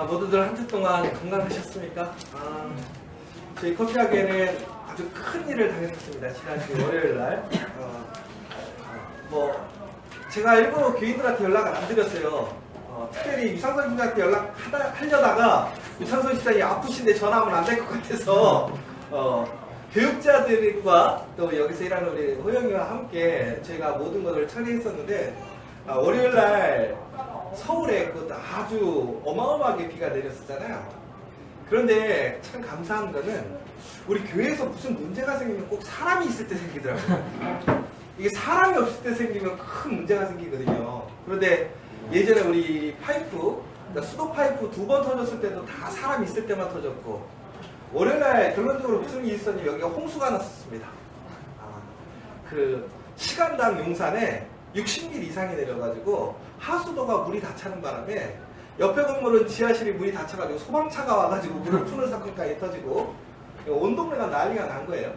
모두들 한 주 동안 건강하셨습니까? 저희 커피하게는 아주 큰 일을 당했었습니다. 지난주 월요일 날. 제가 일부러 교인들한테 연락을 안 드렸어요. 특별히 유창선 시장한테 연락하려다가 유창선 시장이 아프신데 전화하면 안 될 것 같아서 교육자들과 또 여기서 일하는 우리 호영이와 함께 저희가 모든 것을 처리했었는데 월요일 날 서울에 아주 어마어마하게 비가 내렸었잖아요. 그런데 참 감사한 거는 우리 교회에서 무슨 문제가 생기면 꼭 사람이 있을 때 생기더라고요. 이게 사람이 없을 때 생기면 큰 문제가 생기거든요. 그런데 예전에 우리 파이프, 그러니까 수도 파이프 2번 터졌을 때도 다 사람이 있을 때만 터졌고, 월요일날 결론적으로 무슨 일이 있었냐면 여기가 홍수가 났었습니다. 그 시간당 용산에 60mm 이상이 내려가지고 하수도가 물이 다 차는 바람에 옆에 건물은 지하실이 물이 다 차가지고 소방차가 와가지고 물을 푸는 사건까지 터지고 온 동네가 난리가 난 거예요.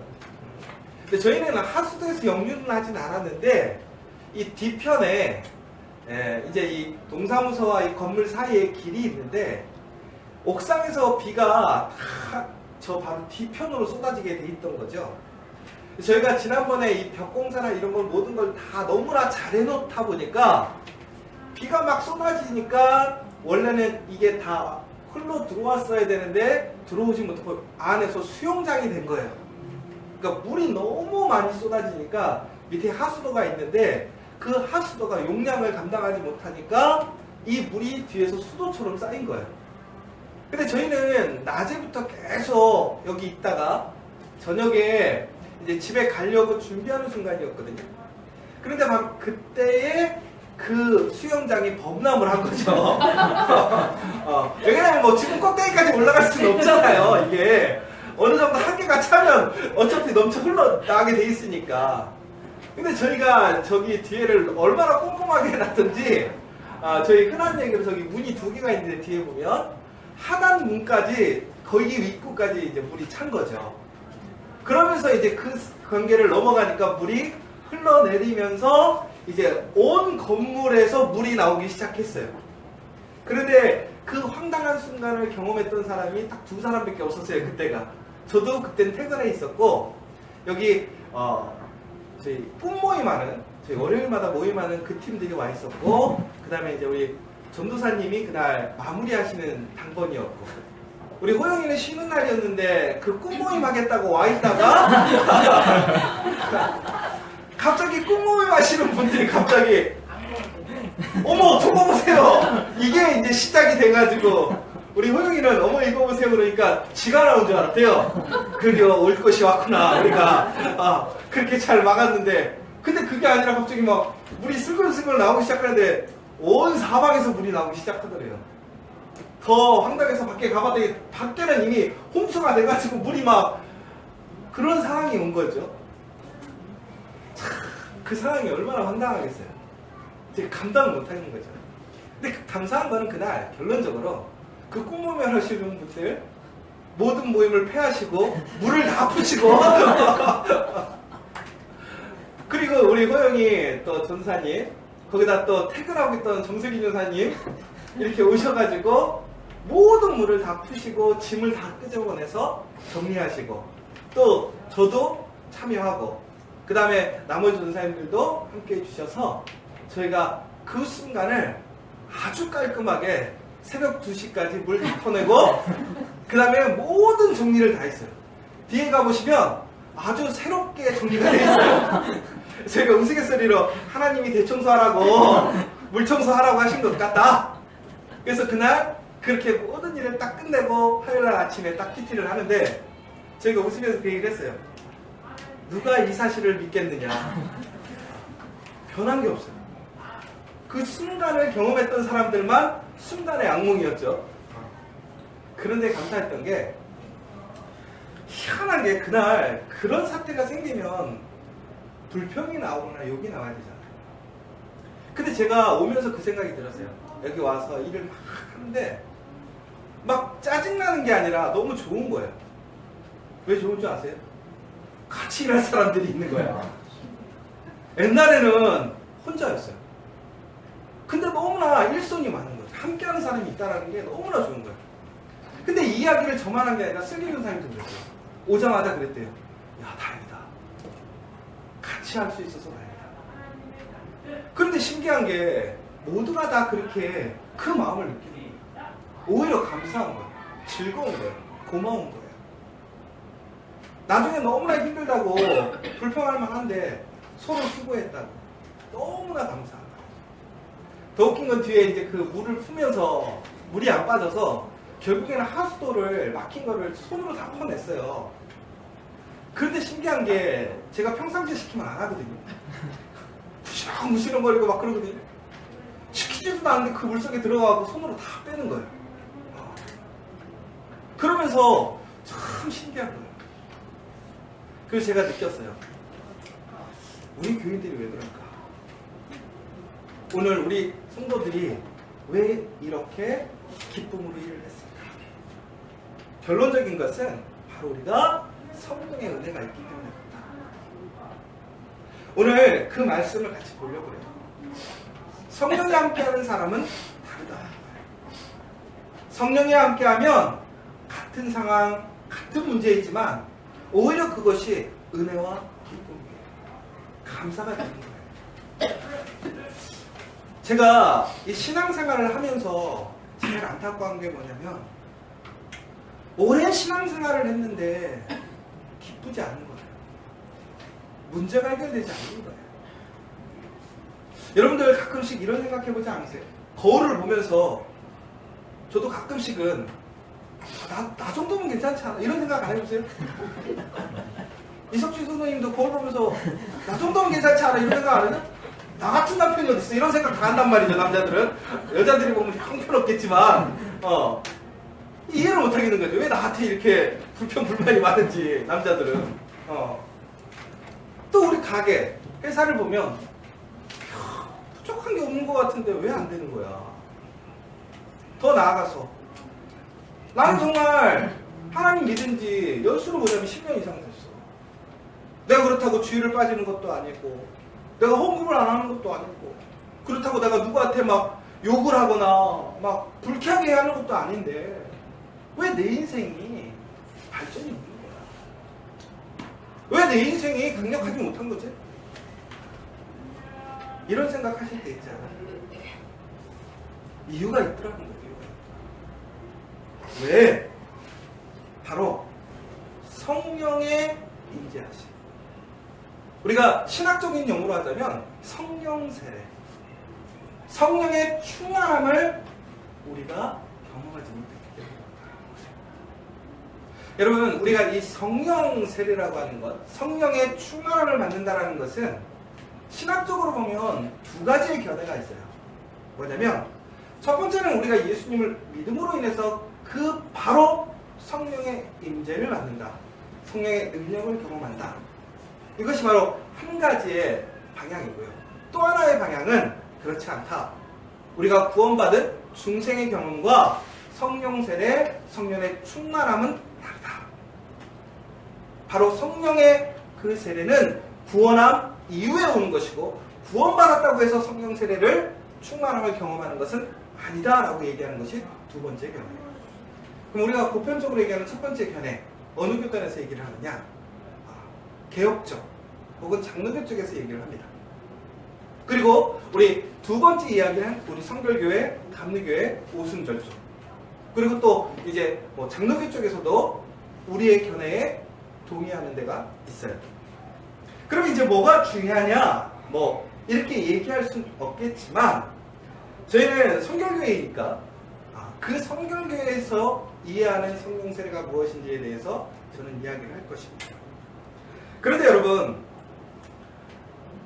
근데 저희는 하수도에서 역류는 하진 않았는데 이 뒤편에 이제 이 동사무소와 이 건물 사이에 길이 있는데 옥상에서 비가 다 저 바로 뒤편으로 쏟아지게 돼 있던 거죠. 저희가 지난번에 이 벽공사나 이런 걸 모든 걸 다 너무나 잘 해놓다 보니까 비가 막 쏟아지니까 원래는 이게 다 흘러 들어왔어야 되는데 들어오지 못하고 안에서 수영장이 된 거예요. 그러니까 물이 너무 많이 쏟아지니까 밑에 하수도가 있는데 그 하수도가 용량을 감당하지 못하니까 이 물이 뒤에서 수도처럼 쌓인 거예요. 근데 저희는 낮에부터 계속 여기 있다가 저녁에 이제 집에 가려고 준비하는 순간이었거든요. 그런데 막 그때에 그 수영장이 범람을 한 거죠. 왜냐면 뭐 지금 꼭대기까지 올라갈 수는 없잖아요. 이게 어느 정도 한계가 차면 어차피 넘쳐 흘러나가게 돼 있으니까. 근데 저희가 저기 뒤에를 얼마나 꼼꼼하게 해놨던지 저희 흔한 얘기로 저기 문이 2개가 있는데 뒤에 보면 하단 문까지 거기 입구까지 이제 물이 찬 거죠. 그러면서 이제 그 관계를 넘어가니까 물이 흘러내리면서 이제 온 건물에서 물이 나오기 시작했어요. 그런데 그 황당한 순간을 경험했던 사람이 딱 2사람밖에 없었어요. 그때가. 저도 그때는 퇴근해 있었고 여기 저희 꿈모임하는 저희 월요일마다 모임하는 그 팀들이 와 있었고 그 다음에 이제 우리 전도사님이 그날 마무리하시는 당번이었고 우리 호영이는 쉬는 날이었는데 그 꿈모임 하겠다고 와 있다가 갑자기 꿈모임 하시는 분들이 갑자기 어머 저거 보세요. 이게 이제 시작이 돼가지고 우리 호영이는 어머 이거 보세요 그러니까 지가 나온 줄 알았대요. 그려 올 것이 왔구나. 우리가 그렇게 잘 막았는데 근데 그게 아니라 갑자기 막 물이 슬글슬글 나오기 시작하는데 온 사방에서 물이 나오기 시작하더래요. 더 황당해서 밖에 가봤더니 밖에는 이미 홍수가 돼가지고 물이 막 그런 상황이 온 거죠. 참, 그 상황이 얼마나 황당하겠어요. 되게 감당을 못하는 거죠. 근데 감사한 거는 그날 결론적으로 그 꿈모임 하시는 분들 모든 모임을 폐하시고 물을 다 푸시고 그리고 우리 호영이 또 전사님 거기다 또 퇴근하고 있던 정석인 전사님 이렇게 오셔가지고 모든 물을 다 푸시고 짐을 다 끄집어내서 정리하시고 또 저도 참여하고 그 다음에 나머지 전사님들도 함께 해주셔서 저희가 그 순간을 아주 깔끔하게 새벽 2시까지 물 다 퍼내고 그 다음에 모든 정리를 다 했어요. 뒤에 가보시면 아주 새롭게 정리가 되어 있어요. 저희가 우스갯소리로 하나님이 대청소하라고 물청소하라고 하신 것 같다. 그래서 그날 그렇게 모든 일을 딱 끝내고 화요일날 아침에 딱 PT를 하는데 저희가 웃으면서 그 얘기를 했어요. 누가 이 사실을 믿겠느냐. 변한 게 없어요. 그 순간을 경험했던 사람들만 순간의 악몽이었죠. 그런데 감사했던 게 희한한 게 그날 그런 사태가 생기면 불평이 나오거나 욕이 나와야 되잖아요. 근데 제가 오면서 그 생각이 들었어요. 여기 와서 일을 막 하는데 막 짜증나는 게 아니라 너무 좋은 거예요. 왜 좋은 줄 아세요? 같이 일할 사람들이 있는 거야. 옛날에는 혼자였어요. 근데 너무나 일손이 많은 거죠. 함께하는 사람이 있다는 게 너무나 좋은 거예요. 근데 이 이야기를 저만 한 게 아니라 슬기 교사님도 그랬어요. 오자마자 그랬대요. 야, 다행이다. 같이 할 수 있어서 다행이다. 그런데 신기한 게 모두가 다 그렇게 그 마음을 느끼는 거예요. 오히려 감사한 거예요. 즐거운 거예요. 고마운 거예요. 나중에 너무나 힘들다고 불평할 만한데 서로 수고했다고 너무나 감사한 거예요. 더 웃긴 건 뒤에 이제 그 물을 푸면서 물이 안 빠져서 결국에는 하수도를 막힌 거를 손으로 다 퍼냈어요. 그런데 신기한 게 제가 평상시에 시키면 안 하거든요. 무시렁무시렁거리고 막 그러거든요. 시키지도 않는데 그 물속에 들어가고 손으로 다 빼는 거예요. 그러면서 참 신기한 거예요. 그래서 제가 느꼈어요. 우리 교인들이 왜 그럴까? 오늘 우리 성도들이 왜 이렇게 기쁨으로 일을 했을까? 결론적인 것은 바로 우리가 성령의 은혜가 있기 때문입니다. 오늘 그 말씀을 같이 보려고 해요. 성령이 함께하는 사람은 다르다. 성령이 함께하면 같은 상황, 같은 문제이지만 오히려 그것이 은혜와 기쁨이에요. 감사가 되는 거예요. 제가 이 신앙생활을 하면서 제일 안타까운 게 뭐냐면 오랜 신앙생활을 했는데 기쁘지 않은 거예요. 문제가 해결되지 않는 거예요. 여러분들 가끔씩 이런 생각해보지 않으세요? 거울을 보면서 저도 가끔씩은 나 정도면 괜찮지 않아? 이런 생각 안 해보세요? 이석준 선생님도 거울 보면서 나 정도면 괜찮지 않아? 이런 생각 안 해요? 나 같은 남편이 어딨어? 이런 생각 다 한단 말이죠, 남자들은. 여자들이 보면 형편없겠지만 이해를 못 하겠는 거죠. 왜 나한테 이렇게 불평불만이 많은지, 남자들은. 또 우리 가게, 회사를 보면 부족한 게 없는 것 같은데 왜 안 되는 거야? 더 나아가서 나는 정말 하나님 믿은 지 연수로 보자면 10년 이상 됐어. 내가 그렇다고 주의를 빠지는 것도 아니고 내가 헌금을 안 하는 것도 아니고 그렇다고 내가 누구한테 막 욕을 하거나 막 불쾌하게 하는 것도 아닌데 왜 내 인생이 발전이 없는 거야? 왜 내 인생이 강력하지 못한 거지? 이런 생각하실 때 있잖아요. 이유가 있더라는 거예요. 왜? 바로 성령의 임재하심. 우리가 신학적인 용어로 하자면 성령 세례, 성령의 충만함을 우리가 경험하지 못했기 때문입니다. 여러분, 우리가 이 성령 세례라고 하는 것, 성령의 충만함을 받는다는 것은 신학적으로 보면 두 가지의 견해가 있어요. 뭐냐면 첫 번째는 우리가 예수님을 믿음으로 인해서 그 바로 성령의 임재를 받는다. 성령의 능력을 경험한다. 이것이 바로 한 가지의 방향이고요. 또 하나의 방향은 그렇지 않다. 우리가 구원받은 중생의 경험과 성령 세례, 성령의 충만함은 다르다. 바로 성령의 그 세례는 구원함 이후에 오는 것이고 구원받았다고 해서 성령 세례를 충만함을 경험하는 것은 아니다라고 얘기하는 것이 두 번째 견해예요. 그럼 우리가 보편적으로 얘기하는 첫 번째 견해, 어느 교단에서 얘기를 하느냐? 개혁적 혹은 장로교 쪽에서 얘기를 합니다. 그리고 우리 두 번째 이야기는 우리 성결교회, 감리교회, 오순절 쪽. 그리고 또 이제 뭐 장로교 쪽에서도 우리의 견해에 동의하는 데가 있어요. 그럼 이제 뭐가 중요하냐? 뭐 이렇게 얘기할 수는 없겠지만 저희는 성결교회이니까 그 성결교회에서 이해하는 성령 세례가 무엇인지에 대해서 저는 이야기를 할 것입니다. 그런데 여러분,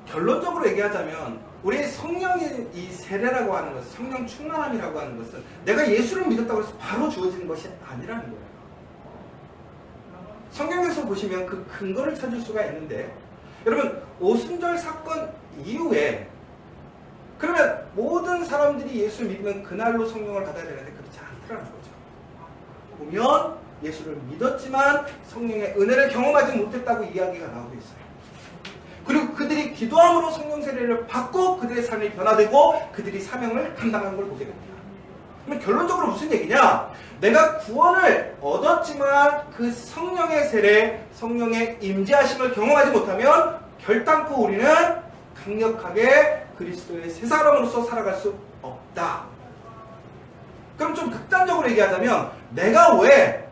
결론적으로 얘기하자면 우리 성령의 이 세례라고 하는 것은, 성령 충만함이라고 하는 것은 내가 예수를 믿었다고 해서 바로 주어지는 것이 아니라는 거예요. 성경에서 보시면 그 근거를 찾을 수가 있는데, 여러분, 오순절 사건 이후에 그러면 모든 사람들이 예수를 믿으면 그날로 성령을 받아야 되는데 그렇지 않더라는 거죠. 보면 예수를 믿었지만 성령의 은혜를 경험하지 못했다고 이야기가 나오고 있어요. 그리고 그들이 기도함으로 성령 세례를 받고 그들의 삶이 변화되고 그들이 사명을 감당하는 걸 보게 됩니다. 그럼 결론적으로 무슨 얘기냐? 내가 구원을 얻었지만 그 성령의 세례, 성령의 임재하심을 경험하지 못하면 결단코 우리는 강력하게 그리스도의 새 사람으로서 살아갈 수 없다. 그럼 좀 극단적으로 얘기하자면 내가 왜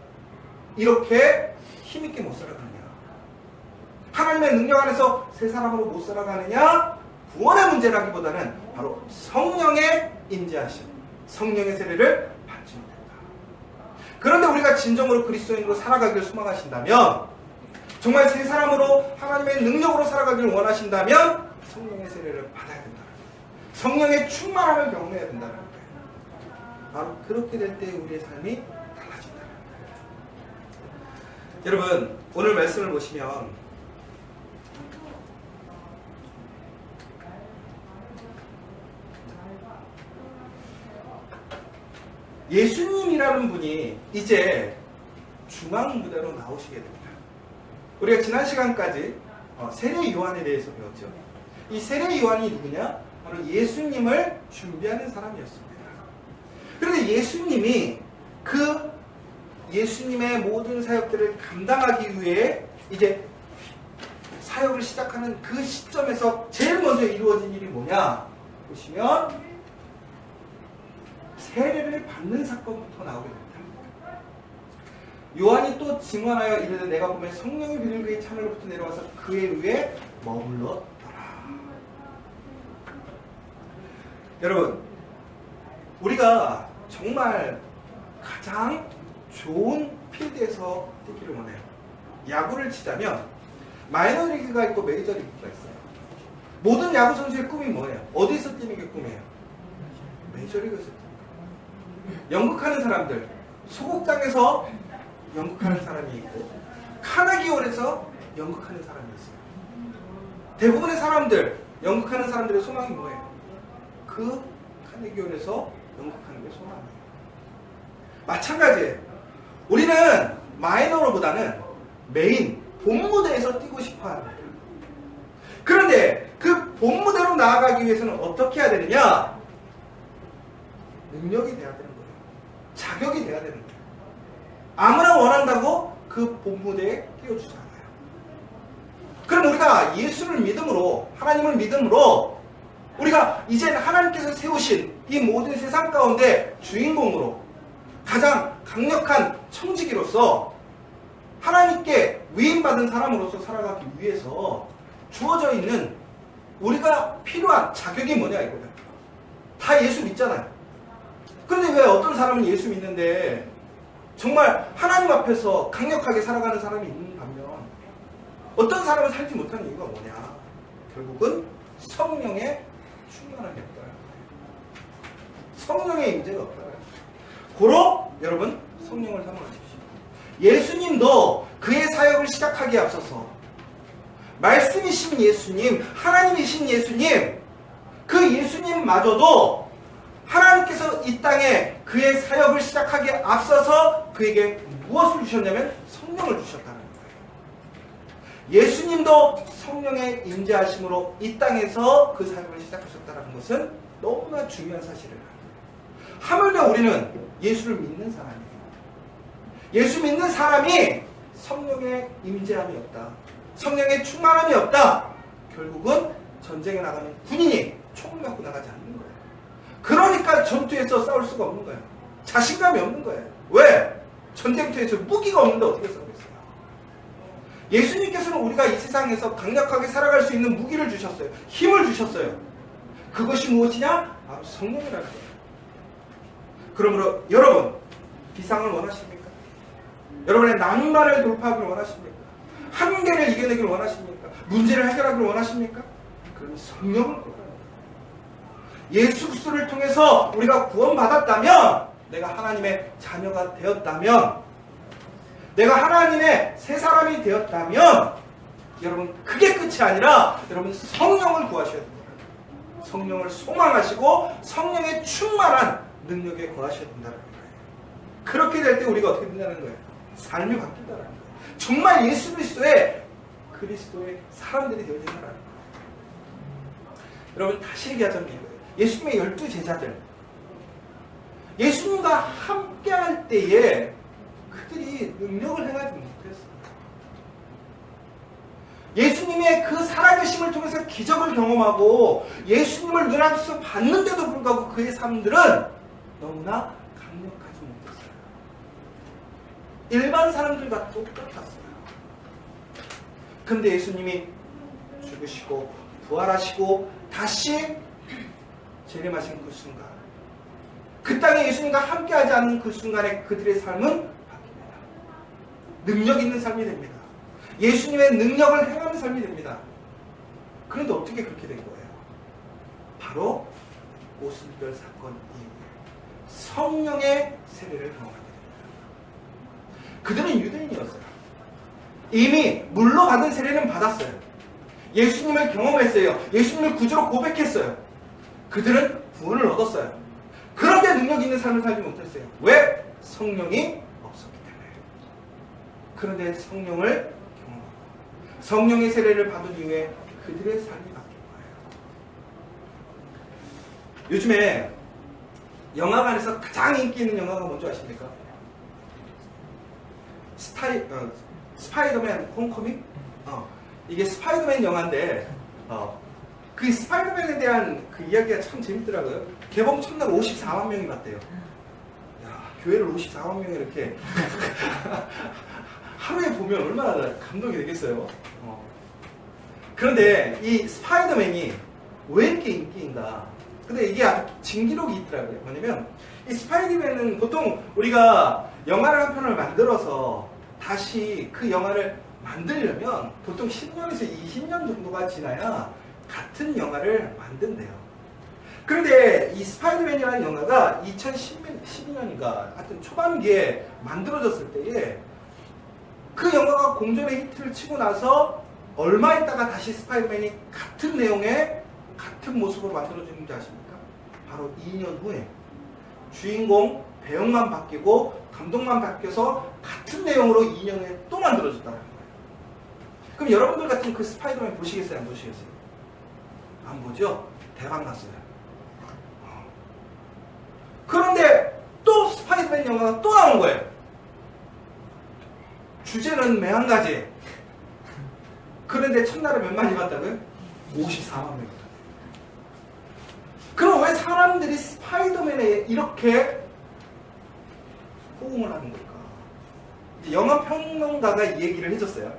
이렇게 힘있게 못 살아가느냐? 하나님의 능력 안에서 새 사람으로 못 살아가느냐? 구원의 문제라기보다는 바로 성령의 임재하심, 성령의 세례를 받지 못한다. 그런데 우리가 진정으로 그리스도인으로 살아가기를 소망하신다면, 정말 새 사람으로 하나님의 능력으로 살아가기를 원하신다면 성령의 세례를 받아야 된다. 성령의 충만함을 경험해야 된다는 거예요. 바로 그렇게 될 때 우리의 삶이 달라진다. 여러분, 오늘 말씀을 보시면 예수님이라는 분이 이제 중앙 무대로 나오시게 됩니다. 우리가 지난 시간까지 세례 요한에 대해서 배웠죠. 이 세례 요한이 누구냐? 바로 예수님을 준비하는 사람이었습니다. 그런데 예수님이 그 예수님의 모든 사역들을 감당하기 위해 이제 사역을 시작하는 그 시점에서 제일 먼저 이루어진 일이 뭐냐? 보시면 세례를 받는 사건부터 나오게 됩니다. 요한이 또 증언하여 이르되 내가 보면 성령의 비를 그의 하늘로부터 내려와서 그의 위에 머물렀더라. 여러분, 우리가 정말 가장 좋은 필드에서 뛰기를 원해요. 야구를 치자면 마이너리그가 있고 메이저리그가 있어요. 모든 야구 선수의 꿈이 뭐예요? 어디서 뛰는 게 꿈이에요? 메이저리그에서 뛰는 거예요. 연극하는 사람들, 소극장에서 연극하는 사람이 있고 카네기홀에서 연극하는 사람이 있어요. 대부분의 사람들, 연극하는 사람들의 소망이 뭐예요? 그 카네기홀에서 연극하는 게 소망이에요. 마찬가지예요. 우리는 마이너로보다는 메인, 본무대에서 뛰고 싶어 합니다. 그런데 그 본무대로 나아가기 위해서는 어떻게 해야 되느냐? 능력이 돼야 되는 거예요. 자격이 돼야 되는 거예요. 아무나 원한다고 그 본무대에 띄워주지 않아요. 그럼 우리가 예수를 믿음으로, 하나님을 믿음으로 우리가 이제 하나님께서 세우신 이 모든 세상 가운데 주인공으로 가장 강력한 청지기로서 하나님께 위임받은 사람으로서 살아가기 위해서 주어져 있는 우리가 필요한 자격이 뭐냐 이거예요. 다 예수 믿잖아요. 그런데 왜 어떤 사람은 예수 믿는데 정말 하나님 앞에서 강력하게 살아가는 사람이 있는 반면 어떤 사람은 살지 못하는 이유가 뭐냐? 결국은 성령의 충만함이 없다. 성령의 임재가 없다. 고로 여러분 성령을 사모하십시오. 예수님도 그의 사역을 시작하기에 앞서서 말씀이신 예수님, 하나님이신 예수님, 그 예수님마저도 하나님께서 이 땅에 그의 사역을 시작하기에 앞서서 그에게 무엇을 주셨냐면 성령을 주셨다는 거예요. 예수님도 성령의 임재하심으로 이 땅에서 그 사역을 시작하셨다는 것은 너무나 중요한 사실이에요. 하물며 우리는 예수를 믿는 사람이에요. 예수 믿는 사람이 성령의 임재함이 없다, 성령의 충만함이 없다. 결국은 전쟁에 나가는 군인이 총을 갖고 나가지 않는 거예요. 그러니까 전투에서 싸울 수가 없는 거예요. 자신감이 없는 거예요. 왜? 전쟁터에서 무기가 없는데 어떻게 싸우겠어요? 예수님께서는 우리가 이 세상에서 강력하게 살아갈 수 있는 무기를 주셨어요. 힘을 주셨어요. 그것이 무엇이냐? 바로 성령이라는 거예요. 그러므로 여러분, 비상을 원하십니까? 여러분의 낭만을 돌파하기를 원하십니까? 한계를 이겨내기를 원하십니까? 문제를 해결하기를 원하십니까? 그러면 성령을 구하라. 예수 그리스도를 통해서 우리가 구원받았다면, 내가 하나님의 자녀가 되었다면, 내가 하나님의 새 사람이 되었다면, 여러분 그게 끝이 아니라 여러분 성령을 구하셔야 됩니다. 성령을 소망하시고 성령의 충만한 능력에 거하셔야 된다는 거예요. 그렇게 될 때 우리가 어떻게 된다는 거예요? 삶이 바뀐다는 거예요. 정말 예수 그리스도의 사람들이 되어진다는 거예요. 여러분 다시 얘기하자면 이거예요. 예수님의 12 제자들, 예수님과 함께 할 때에 그들이 능력을 행하지 못했어요. 예수님의 그 살아계심을 통해서 기적을 경험하고 예수님을 눈앞에서 봤는데도 불구하고 그의 삶들은 너무나 강력하지 못했어요. 일반 사람들과 똑같았어요. 근데 예수님이 죽으시고 부활하시고 다시 재림하신 그 순간, 그 땅에 예수님과 함께하지 않는 그 순간에 그들의 삶은 바뀝니다. 능력 있는 삶이 됩니다. 예수님의 능력을 행하는 삶이 됩니다. 그런데 어떻게 그렇게 된 거예요? 바로 오순절 사건 이후에 성령의 세례를 경험하게 됩니다. 그들은 유대인이었어요. 이미 물로 받은 세례는 받았어요. 예수님을 경험했어요. 예수님을 구주로 고백했어요. 그들은 구원을 얻었어요. 그런데 능력 있는 삶을 살지 못했어요. 왜? 성령이 없었기 때문에. 그런데 성령을 경험하고 성령의 세례를 받은 이후에 그들의 삶이 바뀐 거예요. 요즘에 영화관에서 가장 인기 있는 영화가 뭔지 아십니까? 스파이더맨 홈커밍? 이게 스파이더맨 영화인데 그 스파이더맨에 대한 그 이야기가 참 재밌더라고요. 개봉 첫날 54만 명이 봤대요. 야, 교회를 54만 명이 이렇게 하루에 보면 얼마나 감동이 되겠어요. 그런데 이 스파이더맨이 왜 이렇게 인기인가? 근데 이게 아주 진기록이 있더라고요. 뭐냐면 이 스파이더맨은 보통 우리가 영화를 한 편을 만들어서 다시 그 영화를 만들려면 보통 10년에서 20년 정도가 지나야 같은 영화를 만든대요. 그런데 이 스파이더맨이라는 영화가 2012년인가 하여튼 초반기에 만들어졌을 때에 그 영화가 공전의 히트를 치고 나서 얼마 있다가 다시 스파이더맨이 같은 내용의 같은 모습으로 만들어지는지 아십니까? 바로 2년 후에 주인공 배역만 바뀌고 감독만 바뀌어서 같은 내용으로 2년 후에 또 만들어졌다는 거예요. 그럼 여러분들 같은 그 스파이더맨 보시겠어요? 안 보시겠어요? 안 보죠? 대박 났어요. 그런데 또 스파이더맨 영화가 또 나온 거예요. 주제는 매한 가지. 그런데 첫날에 몇 만이 봤다고요? 54만 명이. 그럼 왜 사람들이 스파이더맨에 이렇게 호응을 하는 걸까? 이제 영화 평론가가 이 얘기를 해줬어요.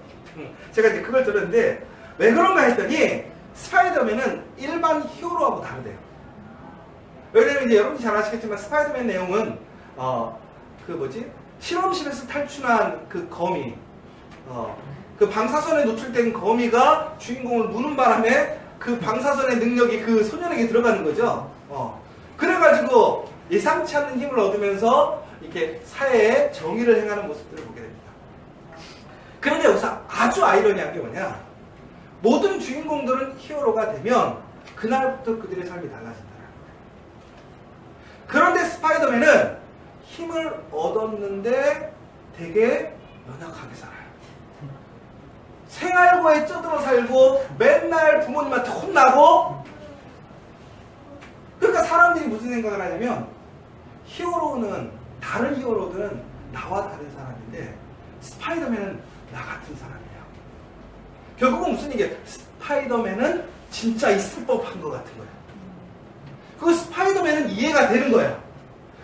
제가 이제 그걸 들었는데 왜 그런가 했더니 스파이더맨은 일반 히어로하고 다르대요. 왜냐면 이제 여러분이 잘 아시겠지만 스파이더맨 내용은 실험실에서 탈출한 그 거미, 그 방사선에 노출된 거미가 주인공을 무는 바람에 그 방사선의 능력이 그 소년에게 들어가는 거죠. 그래가지고 예상치 않는 힘을 얻으면서 이렇게 사회에 정의를 행하는 모습들을 보게 됩니다. 그런데 여기서 아주 아이러니한 게 뭐냐? 모든 주인공들은 히어로가 되면 그날부터 그들의 삶이 달라진다. 그런데 스파이더맨은 힘을 얻었는데 되게 연약하게 살아요. 생활고에 쩌들어 살고 맨날 부모님한테 혼나고. 그러니까 사람들이 무슨 생각을 하냐면 다른 히어로들은 나와 다른 사람인데 스파이더맨은 나 같은 사람이에요. 결국은 무슨 얘기예요? 스파이더맨은 진짜 있을 법한 것 같은 거예요. 그 스파이더맨은 이해가 되는 거예요.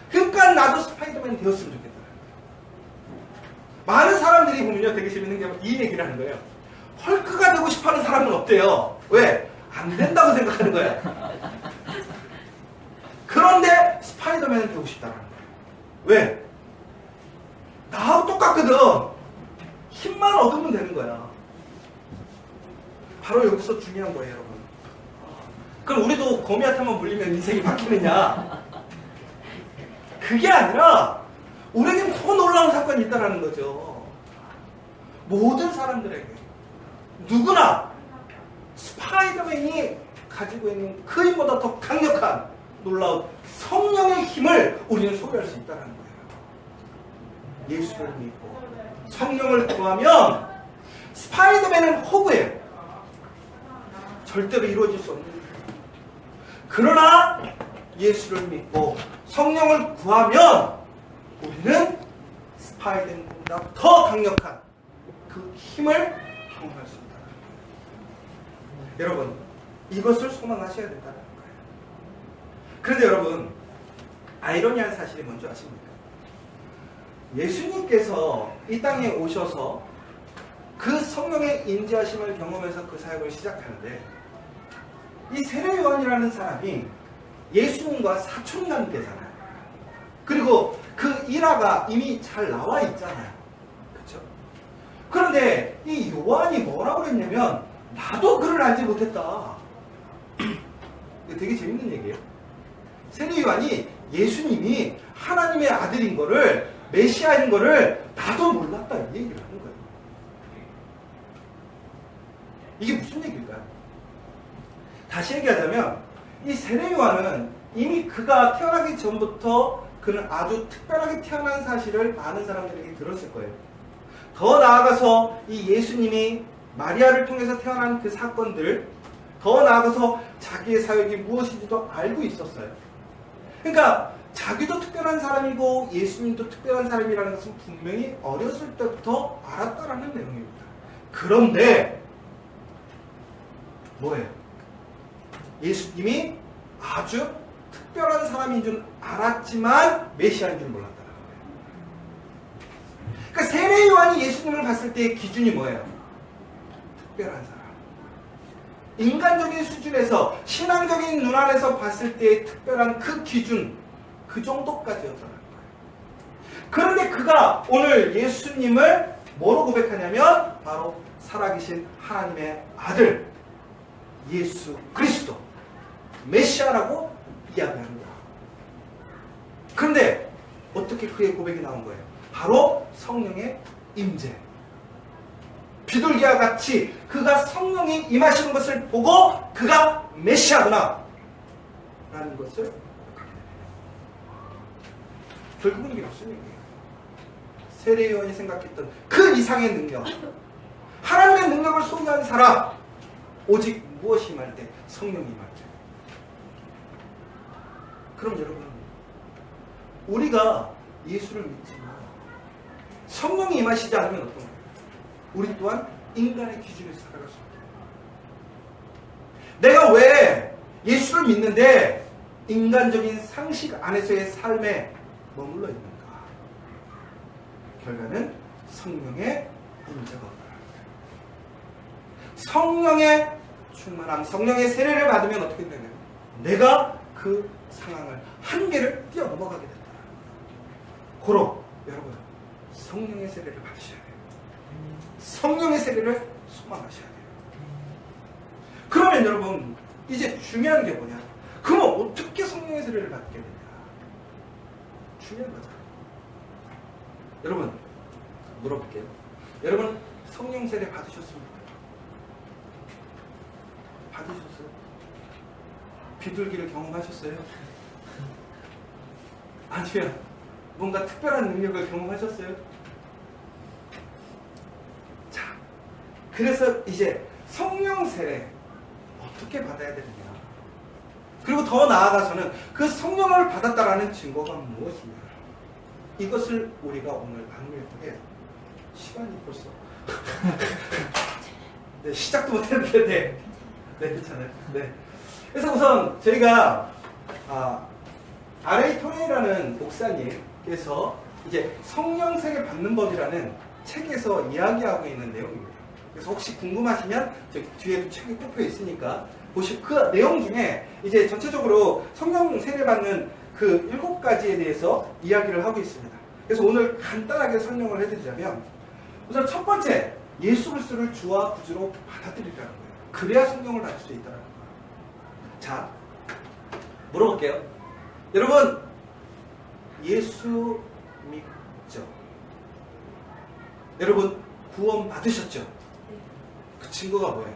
그러니까 나도 스파이더맨이 되었으면 좋겠다. 많은 사람들이 보면요, 되게 재밌는 게 이 얘기를 하는 거예요. 헐크가 되고 싶어하는 사람은 없대요. 왜? 안 된다고 생각하는 거예요. 그런데 스파이더맨은 되고 싶다는 거예요. 왜? 나하고 똑같거든. 힘만 얻으면 되는 거야. 바로 여기서 중요한 거예요, 여러분. 그럼 우리도 거미한테만 물리면 인생이 바뀌느냐? 그게 아니라 우리에겐 더 놀라운 사건이 있다는 거죠. 모든 사람들에게 누구나 스파이더맨이 가지고 있는 그 힘보다 더 강력한 놀라운 성령의 힘을 우리는 소유할 수 있다는 거예요. 예수를 믿고 성령을 구하면 스파이더맨은 허구예요. 절대로 이루어질 수 없는 일이에요. 그러나 예수를 믿고 성령을 구하면 우리는 스파이더맨보다 더 강력한 그 힘을 경험할 수 있다. 여러분, 이것을 소망하셔야 된다는 거예요. 그런데 여러분, 아이러니한 사실이 뭔지 아십니까? 예수님께서 이 땅에 오셔서 그 성령의 임재하심을 경험해서 그 사역을 시작하는데, 이 세례 요한이라는 사람이 예수님과 사촌 관계잖아요. 그리고 그 일화가 이미 잘 나와 있잖아요. 그렇죠? 그런데 이 요한이 뭐라고 그랬냐면, 나도 그를 알지 못했다. 이거 되게 재밌는 얘기예요. 세례 요한이 예수님이 하나님의 아들인 거를, 메시아인 거를 나도 몰랐다, 이 얘기를 하는 거예요. 이게 무슨 얘기일까요? 다시 얘기하자면, 이 세례 요한은 이미 그가 태어나기 전부터 그는 아주 특별하게 태어난 사실을 많은 사람들에게 들었을 거예요. 더 나아가서 이 예수님이 마리아를 통해서 태어난 그 사건들, 더 나아가서 자기의 사역이 무엇인지도 알고 있었어요. 그러니까 자기도 특별한 사람이고 예수님도 특별한 사람이라는 것은 분명히 어렸을 때부터 알았다라는 내용입니다. 그런데 뭐예요? 예수님이 아주 특별한 사람인 줄 알았지만 메시아인 줄 몰랐다는 거예요. 그러니까 세례 요한이 예수님을 봤을 때의 기준이 뭐예요? 특별한 사람. 인간적인 수준에서, 신앙적인 눈 안에서 봤을 때의 특별한 그 기준, 그 정도까지였다는 거예요. 그런데 그가 오늘 예수님을 뭐로 고백하냐면 바로 살아계신 하나님의 아들 예수 그리스도, 메시아라고 이야기합니다. 그런데 어떻게 그의 고백이 나온 거예요? 바로 성령의 임재. 비둘기와 같이 그가 성령이 임하시는 것을 보고 그가 메시아구나 라는 것을 결국은 이게 무슨 얘기예요? 세례 요한이 생각했던 그 이상의 능력, 하나님의 능력을 소유한 사람, 오직 무엇이 임할 때? 성령이 임할 때. 그럼 여러분, 우리가 예수를 믿지만 성령이 임하시지 않으면 어떤 거예요? 우리 또한 인간의 기준에서 살아갈 수 없다. 내가 왜 예수를 믿는데 인간적인 상식 안에서의 삶에 머물러 있는가? 결과는 성령의 임재가 없다. 성령의 충만함, 성령의 세례를 받으면 어떻게 되나요? 내가 그 상황을, 한계를 뛰어넘어가게 된다. 고로 여러분, 성령의 세례를 받으셔야 돼요. 성령의 세례를 소망하셔야 돼요. 그러면 여러분, 이제 중요한 게 뭐냐? 그럼 어떻게 성령의 세례를 받게 되냐? 중요한 거죠. 여러분, 물어볼게요. 여러분, 성령 세례 받으셨습니까? 받으셨어요? 비둘기를 경험하셨어요? 아니면 뭔가 특별한 능력을 경험하셨어요? 자, 그래서 이제 성령 세례 어떻게 받아야 되느냐? 그리고 더 나아가서는 그 성령을 받았다라는 증거가 무엇이냐? 이것을 우리가 오늘 나누려고 해요. 시간이 벌써 네, 시작도 못했는데 네, 괜찮아요. 네. 그래서 우선 저희가 R.A. 토레이라는 목사님께서 이제 성령 세례 받는 법이라는 책에서 이야기하고 있는 내용입니다. 그래서 혹시 궁금하시면 저기 뒤에도 책이 꼽혀 있으니까 보시고 그 내용 중에 이제 전체적으로 성령 세례 받는 그 7가지에 대해서 이야기를 하고 있습니다. 그래서 오늘 간단하게 설명을 해드리자면, 우선 첫 번째, 예수 그리스도를 주와 구주로 받아들이라는 거예요. 그래야 성령을 받을 수 있다는 거예요. 자, 물어볼게요. 여러분, 예수 믿죠? 여러분, 구원 받으셨죠? 그 증거가 뭐예요?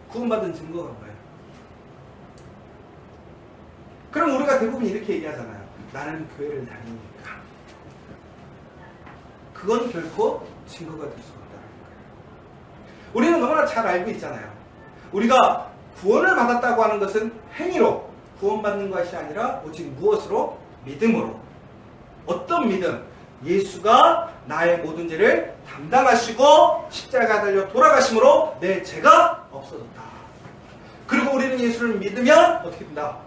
구원받은 증거가 뭐예요? 그럼 우리가 대부분 이렇게 얘기하잖아요. 나는 교회를 다니니까. 그건 결코 증거가 될 수가 없다는 거예요. 우리는 너무나 잘 알고 있잖아요. 우리가 구원을 받았다고 하는 것은 행위로, 구원받는 것이 아니라 오직 무엇으로? 믿음으로. 어떤 믿음? 예수가 나의 모든 죄를 담당하시고 십자가 달려 돌아가심으로 내 죄가 없어졌다. 그리고 우리는 예수를 믿으면 어떻게 된다?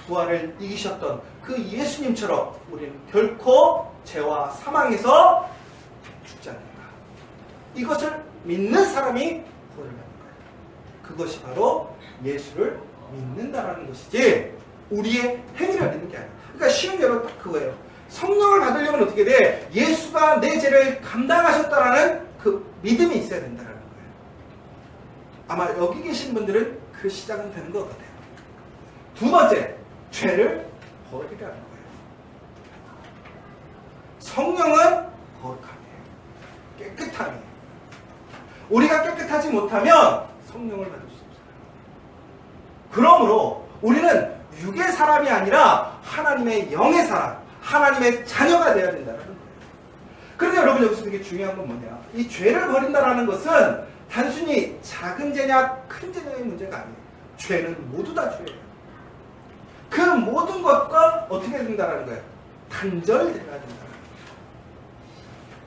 부활을 이기셨던 그 예수님처럼 우리는 결코 죄와 사망에서 죽지 않는다. 이것을 믿는 사람이 구원을 받는 거예요. 그것이 바로 예수를 믿는다라는 것이지 우리의 행위를 믿는 게 아니에요. 그러니까 쉬운 예로 딱 그거예요. 성령을 받으려면 어떻게 돼? 예수가 내 죄를 감당하셨다라는 그 믿음이 있어야 된다는 거예요. 아마 여기 계신 분들은 그 시작은 되는 것 같아요. 두 번째, 죄를 버리라는 거예요. 성령은 거룩함이에요. 깨끗함이에요. 우리가 깨끗하지 못하면 성령을 받을 수 없어요. 그러므로 우리는 육의 사람이 아니라 하나님의 영의 사람, 하나님의 자녀가 되어야 된다는 거예요. 그런데 여러분 여기서 되게 중요한 건 뭐냐? 이 죄를 버린다는 것은 단순히 작은 죄냐 큰 죄냐의 문제가 아니에요. 죄는 모두 다 죄예요. 그 모든 것과 어떻게 된다는 거예요? 단절되어야 된다는 거예요.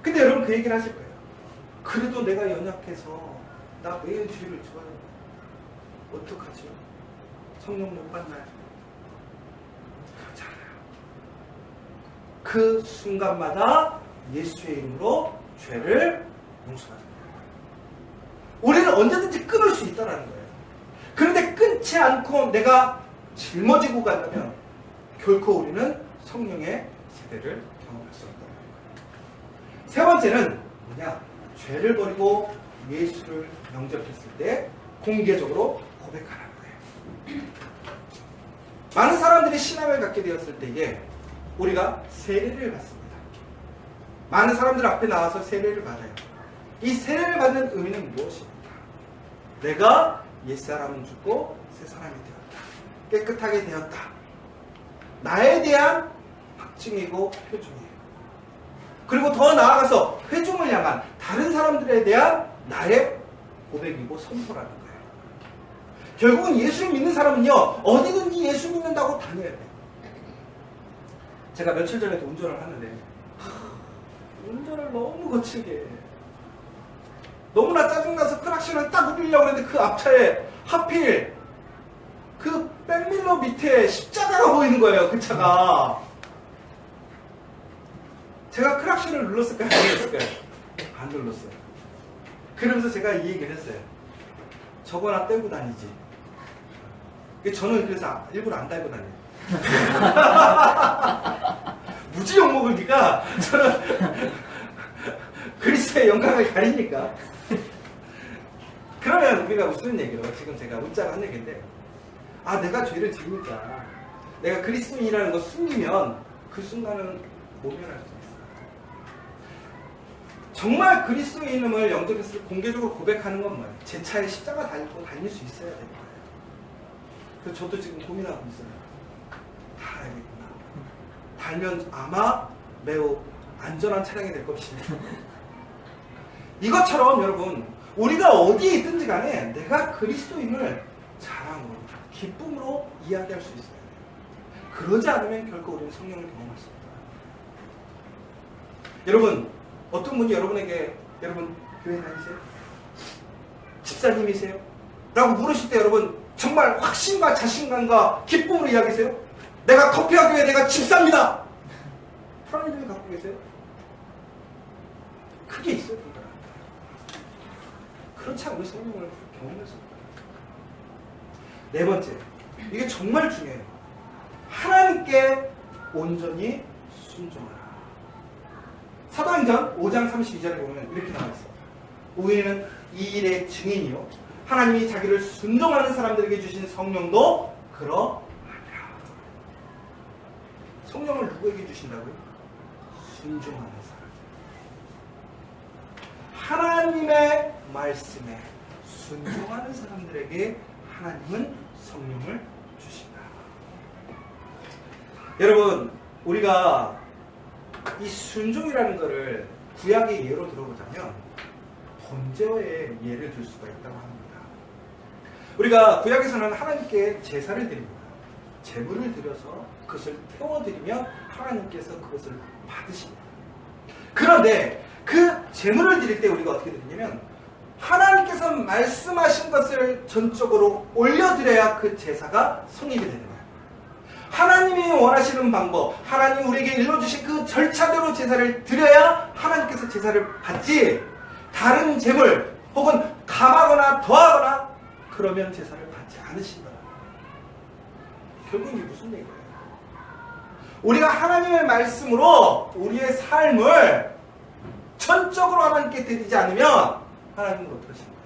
근데 여러분 그 얘기를 하실 거예요. 그래도 내가 연약해서 나 매일 죄를 좋아해요. 어떡하죠? 성령 못 받나요? 그렇지 않아요. 그 순간마다 예수의 이름으로 죄를 용서받는 거예요. 우리는 언제든지 끊을 수 있다는 거예요. 그런데 끊지 않고 내가 짊어지고 간다면 결코 우리는 성령의 세대를 경험할 수 없다는 거예요. 세 번째는 뭐냐? 죄를 버리고 예수를 영접했을 때 공개적으로 고백하라는 거예요. 많은 사람들이 신앙을 갖게 되었을 때에 우리가 세례를 받습니다. 많은 사람들 앞에 나와서 세례를 받아요. 이 세례를 받는 의미는 무엇입니까? 내가 옛사람은 죽고 새사람이 되었다. 깨끗하게 되었다. 나에 대한 확증이고 표준이에요. 그리고 더 나아가서 회중을 향한 다른 사람들에 대한 나의 고백이고 선포라는 거예요. 결국은 예수를 믿는 사람은요, 어디든지 예수 믿는다고 다녀야 돼요. 제가 며칠 전에도 운전을 하는데 운전을 너무 거칠게 해. 너무나 짜증나서 크락션을 딱 울리려고 했는데 그 앞차에 하필 그 백밀러 밑에 십자가가 보이는 거예요. 그 차가. 제가 크락션을 눌렀을까요? 안 눌렀을까요? 안 눌렀어요. 그러면서 제가 이 얘기를 했어요. 저거나 떼고 다니지. 저는 그래서 일부러 안 달고 다녀요. 무지 욕먹을 니까 저는 그리스도의 영광을 가리니까. 그러면 우리가 무슨 얘기로 지금 제가 문자로 한 얘기인데, 아 내가 죄를 지으니까 내가 그리스도인이라는 거 숨기면 그 순간은 모면할 수 있어요. 정말 그리스도인임을 영접했을 때 공개적으로 고백하는 건 뭐예요? 제 차에 십자가 달고 다닐 수 있어야 되는 거예요. 그래서 저도 지금 고민하고 있어요. 달아야겠구나. 달면 아마 매우 안전한 차량이 될 것입니다. 이것처럼 여러분, 우리가 어디에 있든지 간에 내가 그리스도인을 자랑으로, 기쁨으로 이야기할 수 있어야 돼요. 그러지 않으면 결코 우리는 성령을 경험할 수 없다. 여러분, 어떤 분이 여러분에게, 여러분 교회 다니세요? 집사님이세요? 라고 물으실 때 여러분 정말 확신과 자신감과 기쁨으로 이야기하세요? 내가 커피와 교회 내가 집사입니다! 프라이드를 갖고 계세요? 그게 있어야 된다. 그렇지 않으면 성령을 경험할 수 없다. 네 번째, 이게 정말 중요해요. 하나님께 온전히 순종하라. 사도행전 5장 32절에 보면 이렇게 나와 있어요. 우리는 이 일의 증인이요, 하나님이 자기를 순종하는 사람들에게 주신 성령도 그러하니라. 성령을 누구에게 주신다고요? 순종하는 사람. 하나님의 말씀에 순종하는 사람들에게 하나님은 성령을 주신다. 여러분, 우리가 이 순종이라는 것을 구약의 예로 들어보자면 번제의 예를 들 수가 있다고 합니다. 우리가 구약에서는 하나님께 제사를 드립니다. 제물을 드려서 그것을 태워드리며 하나님께서 그것을 받으십니다. 그런데 그 제물을 드릴 때 우리가 어떻게 드리냐면 하나님께서 말씀하신 것을 전적으로 올려드려야 그 제사가 성립이 되는 거예요. 하나님이 원하시는 방법, 하나님이 우리에게 일러주신 그 절차대로 제사를 드려야 하나님께서 제사를 받지, 다른 제물 혹은 감하거나 더하거나 그러면 제사를 받지 않으신다. 결국 이게 무슨 얘기예요? 우리가 하나님의 말씀으로 우리의 삶을 전적으로 하나님께 드리지 않으면 하나님은 어떻게 하실 거예요?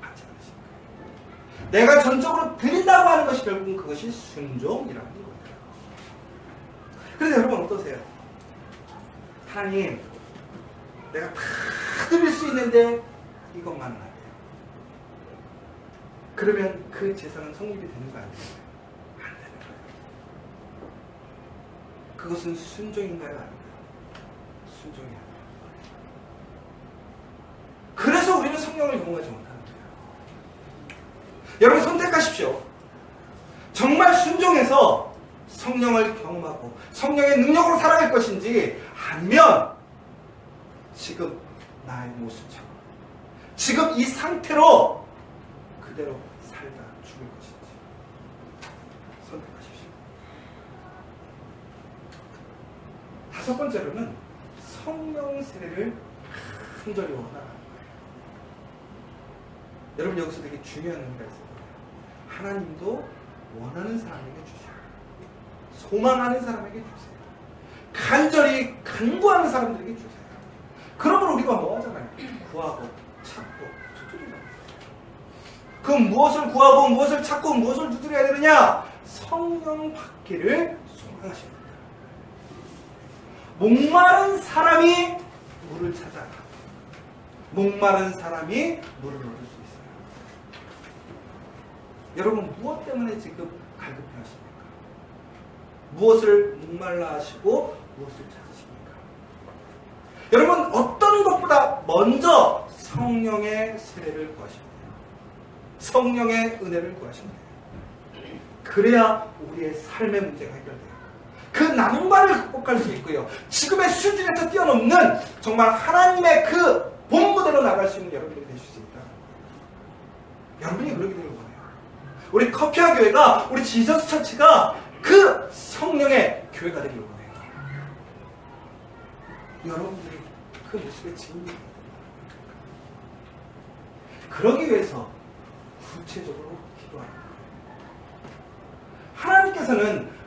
받지 않으실 거예요. 내가 전적으로 드린다고 하는 것이 결국은 그것이 순종이라는 거예요. 그런데 여러분 어떠세요? 하나님, 내가 다 드릴 수 있는데 이것만은 안 돼요. 그러면 그 제사는 성립이 되는 거 아니에요? 안 되는 거예요. 그것은 순종인가요? 아닌가요? 순종이 아니에요. 그래서 우리는 성령을 경험하지 못하는 거예요. 여러분 선택하십시오. 정말 순종해서 성령을 경험하고 성령의 능력으로 살아갈 것인지, 아니면 지금 나의 모습처럼 지금 이 상태로 그대로 살다 죽을 것인지 선택하십시오. 다섯 번째로는 성령 세례를 간절히 원하라. 여러분 여기서 되게 중요한 의미가 있어요. 하나님도 원하는 사람에게 주세요. 소망하는 사람에게 주세요. 간절히 간구하는 사람들에게 주세요. 그러면 우리가 뭐 하잖아요? 구하고 찾고 두드리라. 그럼 무엇을 구하고 무엇을 찾고 무엇을 두드려야 되느냐? 성령 받기를 소망하십니다. 목마른 사람이 물을 찾아라. 목마른 사람이 물을 얻을 수 있어요. 여러분 무엇 때문에 지금 갈급해 하십니까? 무엇을 목말라 하시고 무엇을 찾으십니까? 여러분 어떤 것보다 먼저 성령의 세례를 구하십니다. 성령의 은혜를 구하십니다. 그래야 우리의 삶의 문제가 해결돼요. 그 난관을 극복할 수 있고요. 지금의 수준에서 뛰어넘는 정말 하나님의 그 본무대로 나갈 수 있는 여러분들이 되실 수 있다. 여러분이 그러게 되길 원해요. 우리 커피아 교회가, 우리 지저스 처치가 그 성령의 교회가 되길 원해요. 여러분들이 그 모습의 증인이 됩니다. 그러기 위해서 구체적으로 기도하는 거예요. 하나님께서는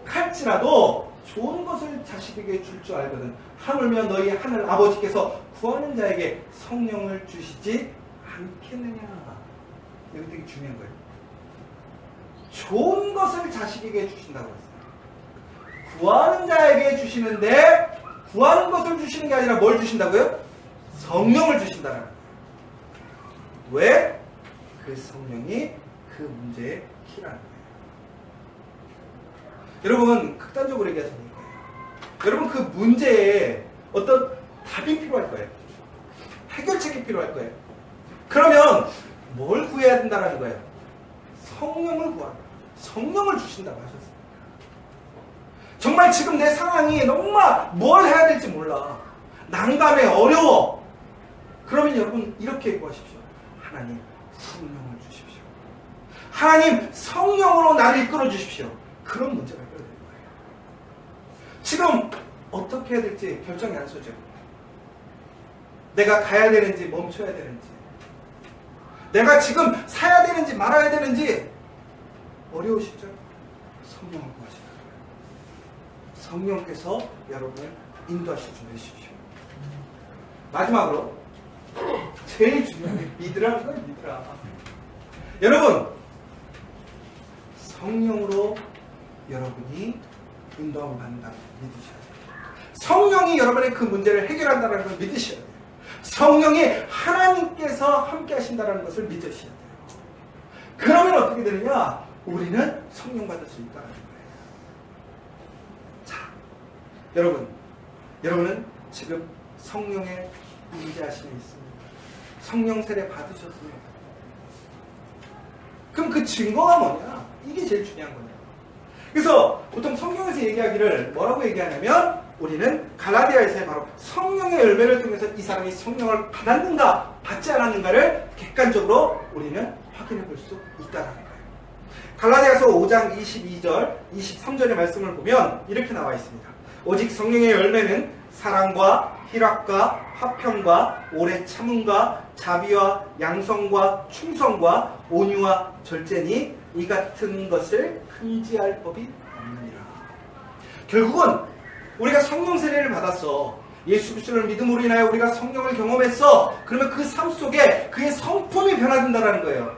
할지라도 좋은 것을 자식에게 줄 줄 알거든 하물며 너희 하늘 아버지께서 구하는 자에게 성령을 주시지 않겠느냐. 이거 되게 중요한 거예요. 좋은 것을 자식에게 주신다고 했어요. 구하는 자에게 주시는데, 구하는 것을 주시는 게 아니라 뭘 주신다고요? 성령을 주신다는 거예요. 왜? 그 성령이 그 문제의 키라는 거예요. 여러분 극단적으로 얘기하자면 거예요. 여러분 그 문제에 어떤 답이 필요할 거예요. 해결책이 필요할 거예요. 그러면 뭘 구해야 된다는 거예요? 성령을 구하라. 성령을 주신다고 하셨습니다. 정말 지금 내 상황이 정말 뭘 해야 될지 몰라. 난감해, 어려워. 그러면 여러분 이렇게 구하십시오. 하나님 성령을 주십시오. 하나님 성령으로 나를 이끌어 주십시오. 그런 문제가 해결되는 거예요. 지금 어떻게 해야 될지 결정이 안 서죠. 내가 가야 되는지 멈춰야 되는지, 내가 지금 사야 되는지 말아야 되는지 어려우시죠? 성령을 구하시라. 성령께서 여러분을 인도하실 줄 내십시오. 마지막으로 제일 중요한 게 믿으라는 거예요. 믿으라. 여러분 성령으로 여러분이 인도함을 받는다는 걸 믿으셔야 돼요. 성령이 여러분의 그 문제를 해결한다는 걸 믿으셔야 돼요. 성령이 하나님께서 함께 하신다는 것을 믿으셔야 돼요. 그러면 어떻게 되느냐? 우리는 성령 받을 수 있다는 거예요. 자, 여러분은 지금 성령의 임재하심이 있습니다. 성령 세례 받으셨습니다. 그럼 그 증거가 뭐냐? 이게 제일 중요한 거예요. 그래서 보통 성경에서 얘기하기를 뭐라고 얘기하냐면 우리는 갈라디아에서 바로 성령의 열매를 통해서 이 사람이 성령을 받았는가 받지 않았는가를 객관적으로 우리는 확인해 볼 수 있다는 거예요. 갈라디아서 5장 22절 23절의 말씀을 보면 이렇게 나와 있습니다. 오직 성령의 열매는 사랑과 희락과 화평과 오래 참음과 자비와 양성과 충성과 온유와 절제니 이 같은 것을 금지할 법이 없느니라. 결국은 우리가 성령 세례를 받았어. 예수 그리스도를 믿음으로 인하여 우리가 성령을 경험했어. 그러면 그 삶 속에 그의 성품이 변화된다는 거예요.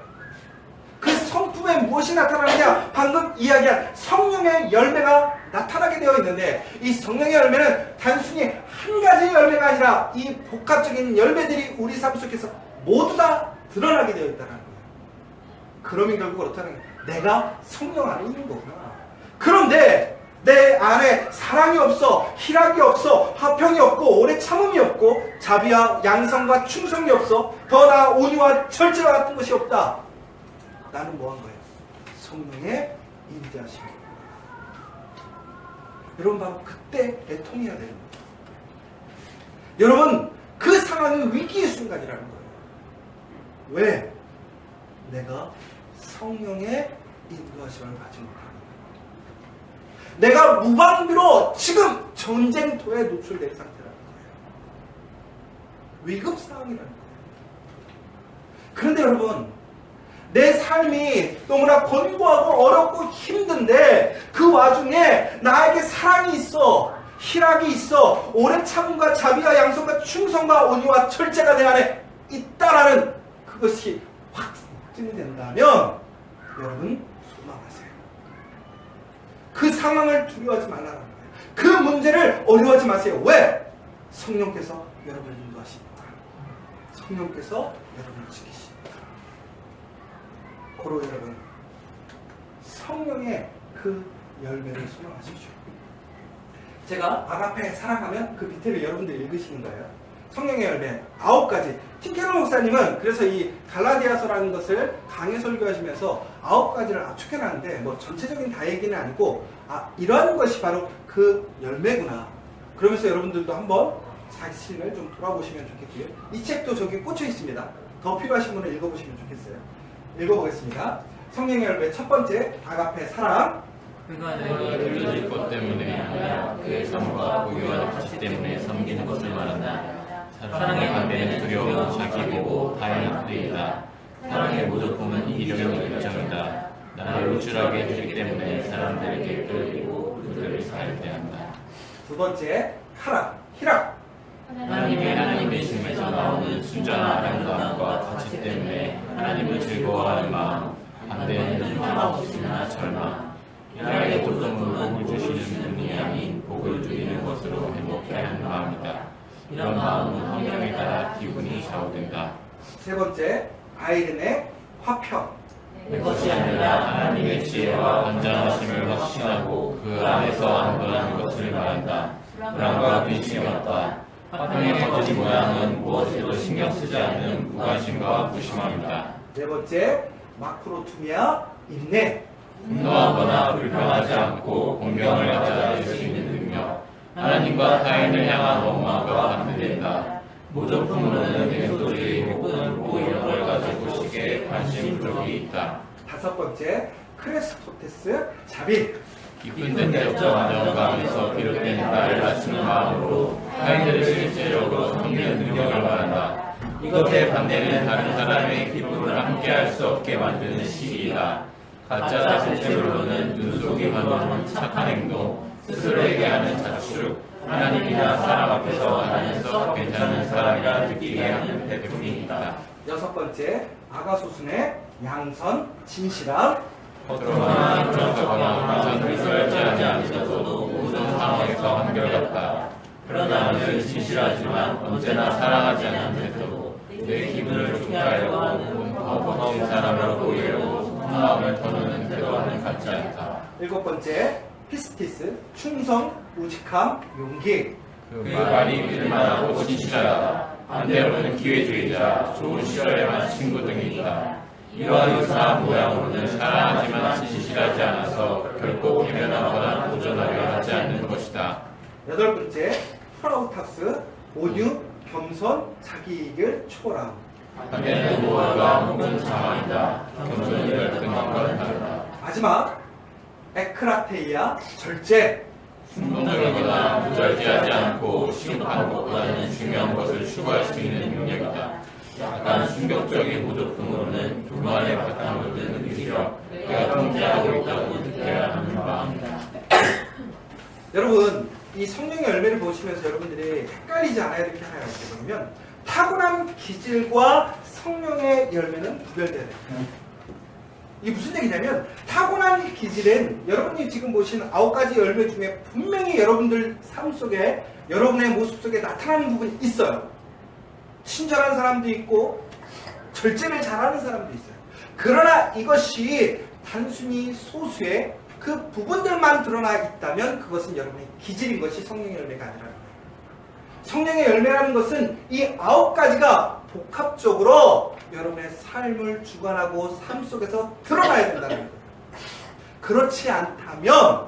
그 성품에 무엇이 나타나느냐? 방금 이야기한 성령의 열매가 나타나게 되어 있는데 이 성령의 열매는 단순히 한 가지 열매가 아니라 이 복합적인 열매들이 우리 삶 속에서 모두 다 드러나게 되어 있다는 거예요. 그러면 결국 어떻다는 거예요? 내가 성령 안에 있는 거구나. 그런데 내 안에 사랑이 없어, 희락이 없어, 화평이 없고 오래 참음이 없고 자비와 양성과 충성이 없어, 더 나아 온유와 절제와 같은 것이 없다. 나는 뭐 한 거예요? 성령의 임재하심. 여러분 바로 그때 애통해야 되는 거예요. 여러분 그 상황이 위기의 순간이라는 거예요. 왜? 내가 성령의 인도하심을 받지 못하는 거예요. 내가 무방비로 지금 전쟁터에 노출된 상태라는 거예요. 위급 상황이라는 거예요. 그런데 여러분 내 삶이 너무나 권고하고 어렵고 힘든데 그 와중에 나에게 사랑이 있어, 희락이 있어, 오래 참음과 자비와 양성과 충성과 온유와 절제가 내 안에 있다라는 그것이 확증이 된다면 여러분 소망하세요. 그 상황을 두려워하지 말라는 거예요. 그 문제를 어려워하지 마세요. 왜? 성령께서 여러분을 인도하십니다. 성령께서 여러분을 지키십니다. 고로 여러분 성령의 그 열매를 소망하십시오. 제가 아가페 사랑하면 그 밑에를 여러분들 읽으시는 거예요. 성령의 열매 9가지. 팀케로 목사님은 그래서 이 갈라디아서라는 것을 강해 설교하시면서 9가지를 압축해놨는데 뭐 전체적인 다 얘기는 아니고 이러한 것이 바로 그 열매구나. 그러면서 여러분들도 한번 자신을 좀 돌아보시면 좋겠고요. 이 책도 저기 꽂혀 있습니다. 더 필요하신 분은 읽어보시면 좋겠어요. 읽어보겠습니다. 성령의 열매 첫 번째 아가페 사랑. 그가 내게 들려질 것 때문에 아니라 그의 삶과 고유한 가치 때문에 섬기는 것을 말한다. 사랑의 반대는 두려움, 자기보고, 다양한 플레이다. 사랑의 모조품은 이기적인 결정이다. 나를 우쭐하게 해주기 때문에 사람들에게 끌리고 그들을 살대한다. 두 번째 희락. 하나님의 되심에서 나오는 순전한 아름다움과 가치 때문에 하나님을 즐거워하는 마음, 반대는 희망없으나 절망. 희락의 고통으로 복을 주시는 분이 아닌 복을 누리는 것으로 행복해하는 마음이다. 이런 마음은 환경에 따라 기분이 좌우된다. 세 번째 아이른의 화평. 내 것이 아니라 하나님의 지혜와 완전하심을 확신하고 그 안에서 안도하는 것을 말한다. 불안과 근심이 없다. 화평의 거짓 모양은 무엇에도 신경 쓰지 않는 무관심과 무심함이다. 네 번째 마크로투미아 인내. 분노하거나 불평하지 않고 공경을 가져야 수 있는 능력. 하나님과 타인을 향한 원망과 반대된다. 모조품으로는 맹소리 혹은 이런 걸 가지고 식에 관심 부족이 있다. 다섯 번째 크레스토테스 자비. 깊은 내적 안정감에서 비롯된 나를 낮추는 마음으로 타인들을 실제적으로 섬기는 능력을 말한다. 이것의 반대는 다른 사람의 기쁨을 함께할 수 없게 만드는 시기이다. 가짜 자신으로는 눈속이 만드는 착한 행동, 스스로에게 하는 자축, 하나님이나 사람 앞에서 나는 썩 괜찮은 사람이라 느끼게 하는 베풀이 있다. 여섯 번째 아가소순의 양선 진실함. 겉으로만 그런척하거나 전술설지하지 않으면서도 모든 상황에서 한결같다. 그러나 늘 진실하지만 언제나 사랑하지 않는 태도로 내 기분을 좋게 하려고 혹은 더 멋진 사람으로 보이려고 속마음을 터놓는 태도와는 같지 않다. 일곱 번째 피스티스 충성, 우직함, 용기. 그 말이 믿을만하고 진실하다. 반대로는 기회주의자, 좋은 시절에만 친구 등이 있다. 이와 유사한 모양으로는 사랑하지만 진실하지 않아서 결코 계면하거나 도전하려 하지 않는 것이다. 8번째, 프라우타스, 온유, 겸손, 자기이익을 초월함. 반면에 노아가 모든 상황이다. 겸손이 열등함과 다르다. 마지막, 에크라테이아, 절제. 충동적이거나 무절제하지 않고 시급한 것보다는 중요한 것을 추구할 수 있는 능력이다. 약간 충격적인 모조품으로는 교만의 바탕을 든 의지력, 내가 통제하고 있다고 느껴야 하는 마음이다. 여러분, 이 성령의 열매를 보시면서 여러분들이 헷갈리지 않아야 될 게 하나가 있거든요. 타고난 기질과 성령의 열매는 구별돼야 돼요. 이게 무슨 얘기냐면, 타고난 기질은 여러분이 지금 보신 9가지 열매 중에 분명히 여러분들 삶 속에, 여러분의 모습 속에 나타나는 부분이 있어요. 친절한 사람도 있고 절제를 잘하는 사람도 있어요. 그러나 이것이 단순히 소수의 그 부분들만 드러나 있다면 그것은 여러분의 기질인 것이 성령의 열매가 아니라는 거예요. 성령의 열매라는 것은 이 9가지가 복합적으로 여러분의 삶을 주관하고 삶 속에서 드러나야 된다는 거예요. 그렇지 않다면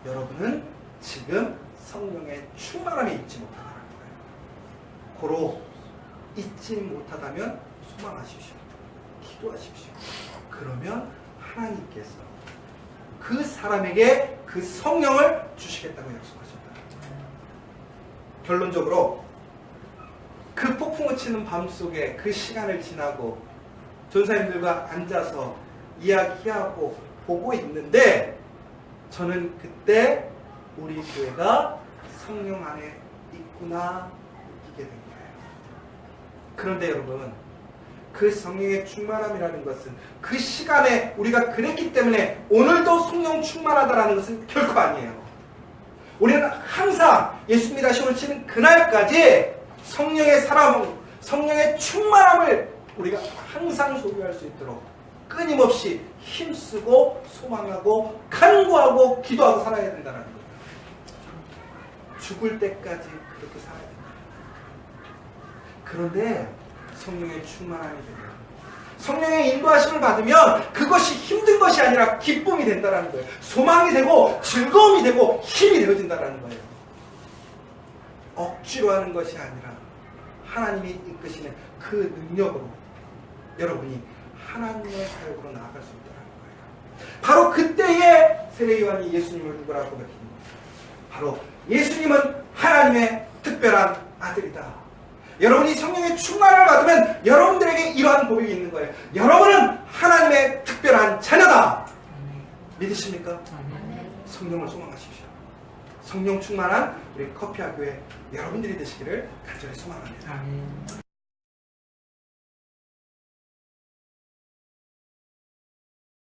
여러분은 지금 성령의 충만함에 있지 못하다는 거예요. 고로 잊지 못하다면 소망하십시오. 기도하십시오. 그러면 하나님께서 그 사람에게 그 성령을 주시겠다고 약속하셨다. 결론적으로 그 폭풍을 치는 밤 속에 그 시간을 지나고 전사님들과 앉아서 이야기하고 보고 있는데 저는 그때 우리 교회가 성령 안에 있구나 느끼게 된 거예요. 그런데 여러분, 그 성령의 충만함이라는 것은 그 시간에 우리가 그랬기 때문에 오늘도 성령 충만하다라는 것은 결코 아니에요. 우리는 항상 예수 믿다 시험을 치는 그날까지 성령의 사랑, 성령의 충만함을 우리가 항상 소유할 수 있도록 끊임없이 힘쓰고 소망하고 간구하고 기도하고 살아야 된다는 거예요. 죽을 때까지 그렇게 살아야 된다. 그런데 성령의 충만함이 되면, 성령의 인도하심을 받으면 그것이 힘든 것이 아니라 기쁨이 된다는 거예요. 소망이 되고 즐거움이 되고 힘이 되어진다는 거예요. 억지로 하는 것이 아니라 하나님이 이끄시는 그 능력으로 여러분이 하나님의 사역으로 나아갈 수 있다는 거예요. 바로 그때에 세례 요한이 예수님을 누구라고 밝힌 거예요. 바로 예수님은 하나님의 특별한 아들이다. 여러분이 성령의 충만을 받으면 여러분들에게 이러한 고백이 있는 거예요. 여러분은 하나님의 특별한 자녀다. 믿으십니까? 성령을 소망하십시오. 성령 충만한 우리 커피와 교회 여러분들이 되시기를 간절히 소망합니다.